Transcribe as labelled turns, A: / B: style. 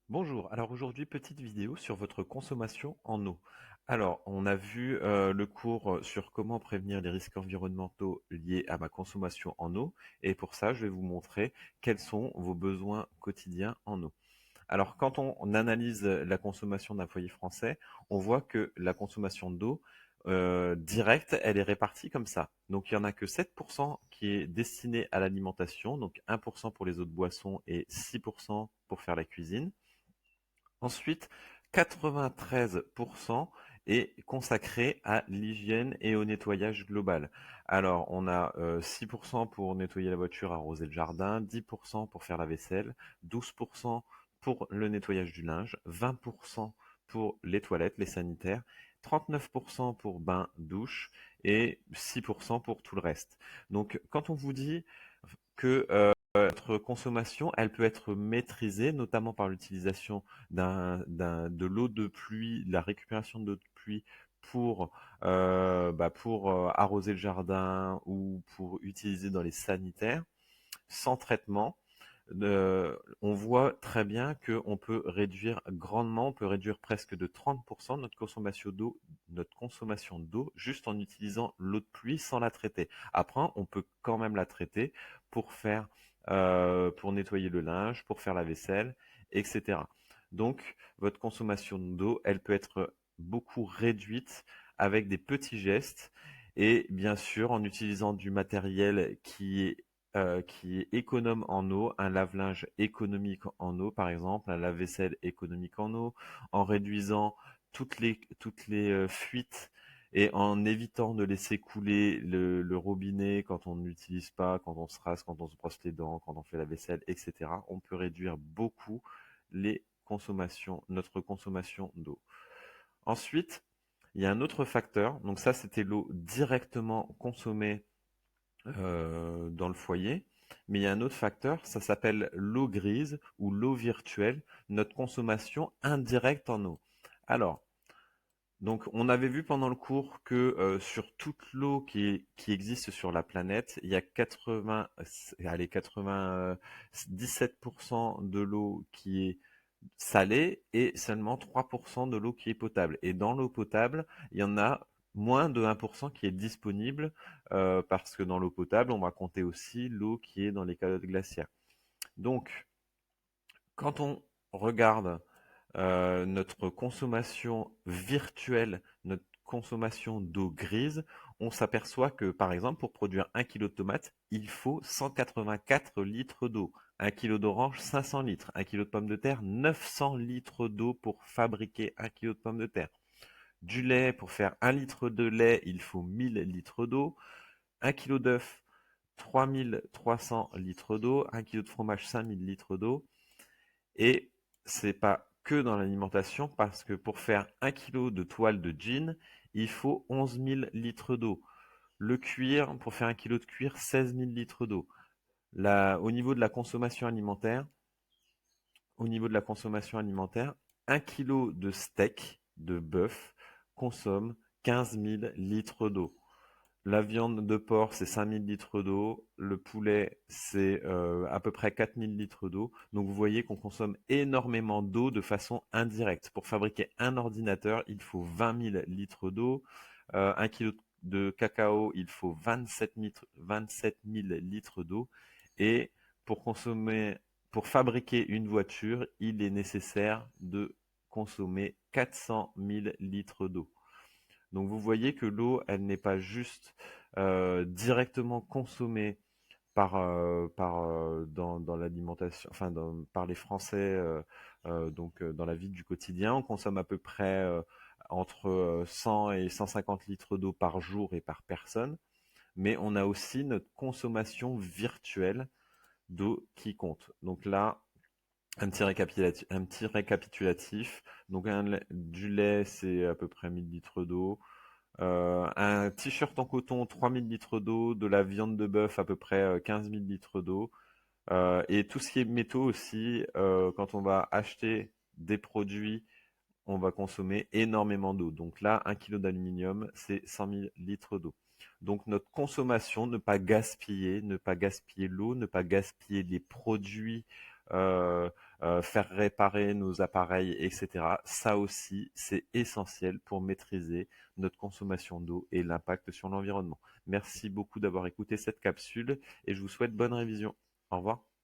A: Bonjour, alors aujourd'hui petite vidéo sur votre consommation en eau. Alors on a vu le cours sur comment prévenir les risques environnementaux liés à ma consommation en eau et pour ça je vais vous montrer quels sont vos besoins quotidiens en eau. Alors quand on analyse la consommation d'un foyer français, on voit que la consommation d'eau directe, elle est répartie comme ça. Donc il y en a que 7% qui est destiné à l'alimentation, donc 1% pour les eaux de boisson et 6% pour faire la cuisine. Ensuite, 93% est consacré à l'hygiène et au nettoyage global. Alors, on a 6% pour nettoyer la voiture, arroser le jardin, 10% pour faire la vaisselle, 12% pour le nettoyage du linge, 20% pour les toilettes, les sanitaires, 39% pour bain, douche et 6% pour tout le reste. Donc, quand on vous dit que notre consommation, elle peut être maîtrisée, notamment par l'utilisation de l'eau de pluie, de la récupération de l'eau de pluie pour arroser le jardin ou pour utiliser dans les sanitaires, sans traitement. On voit très bien qu'on peut réduire grandement, on peut réduire presque de 30% notre consommation d'eau juste en utilisant l'eau de pluie sans la traiter. Après, on peut quand même la traiter pour pour nettoyer le linge, pour faire la vaisselle, etc. Donc, votre consommation d'eau, elle peut être beaucoup réduite avec des petits gestes et bien sûr en utilisant du matériel qui est économe en eau, un lave-linge économique en eau, par exemple, un lave-vaisselle économique en eau, en réduisant toutes les fuites et en évitant de laisser couler le robinet quand on n'utilise pas, quand on se rase, quand on se brosse les dents, quand on fait la vaisselle, etc. On peut réduire beaucoup notre consommation d'eau. Ensuite, il y a un autre facteur. Donc ça, c'était l'eau directement consommée dans le foyer. Mais il y a un autre facteur, ça s'appelle l'eau grise ou l'eau virtuelle, notre consommation indirecte en eau. Alors, donc on avait vu pendant le cours que sur toute l'eau qui existe sur la planète, il y a 97% de l'eau qui est salée et seulement 3% de l'eau qui est potable. Et dans l'eau potable, il y en a moins de 1% qui est disponible parce que dans l'eau potable, on va compter aussi l'eau qui est dans les calottes glaciaires. Donc, quand on regarde notre consommation virtuelle, notre consommation d'eau grise, on s'aperçoit que, par exemple, pour produire 1 kg de tomates, il faut 184 litres d'eau. 1 kg d'orange, 500 litres. 1 kg de pommes de terre, 900 litres d'eau pour fabriquer 1 kg de pommes de terre. Du lait, pour faire 1 litre de lait, il faut 1000 litres d'eau. 1 kg d'œufs, 3300 litres d'eau. 1 kg de fromage, 5000 litres d'eau. Et c'est pas que dans l'alimentation, parce que pour faire 1 kg de toile de jean, il faut 11 000 litres d'eau. Le cuir, pour faire 1 kg de cuir, 16 000 litres d'eau. Au niveau de la consommation alimentaire, au niveau de la consommation alimentaire, 1 kg de steak de bœuf consomme 15 000 litres d'eau. La viande de porc, c'est 5000 litres d'eau. Le poulet, c'est à peu près 4000 litres d'eau. Donc vous voyez qu'on consomme énormément d'eau de façon indirecte. Pour fabriquer un ordinateur, il faut 20 000 litres d'eau. 1 kg de cacao, il faut 27 000 litres d'eau. Et pour consommer, pour fabriquer une voiture, il est nécessaire de consommer 400 000 litres d'eau. Donc vous voyez que l'eau, elle n'est pas juste directement consommée dans l'alimentation, enfin par les Français, dans la vie du quotidien. On consomme à peu près entre 100 et 150 litres d'eau par jour et par personne. Mais on a aussi notre consommation virtuelle d'eau qui compte. Donc là, un petit récapitulatif. Donc du lait, c'est à peu près 1000 litres d'eau. Un t-shirt en coton, 3000 litres d'eau, de la viande de bœuf, à peu près 15 000 litres d'eau. Et tout ce qui est métaux aussi, quand on va acheter des produits, on va consommer énormément d'eau. Donc là, 1 kg d'aluminium, c'est 100 000 litres d'eau. Donc notre consommation, ne pas gaspiller l'eau, ne pas gaspiller les produits faire réparer nos appareils, etc. Ça aussi, c'est essentiel pour maîtriser notre consommation d'eau et l'impact sur l'environnement. Merci beaucoup d'avoir écouté cette capsule et je vous souhaite bonne révision. Au revoir.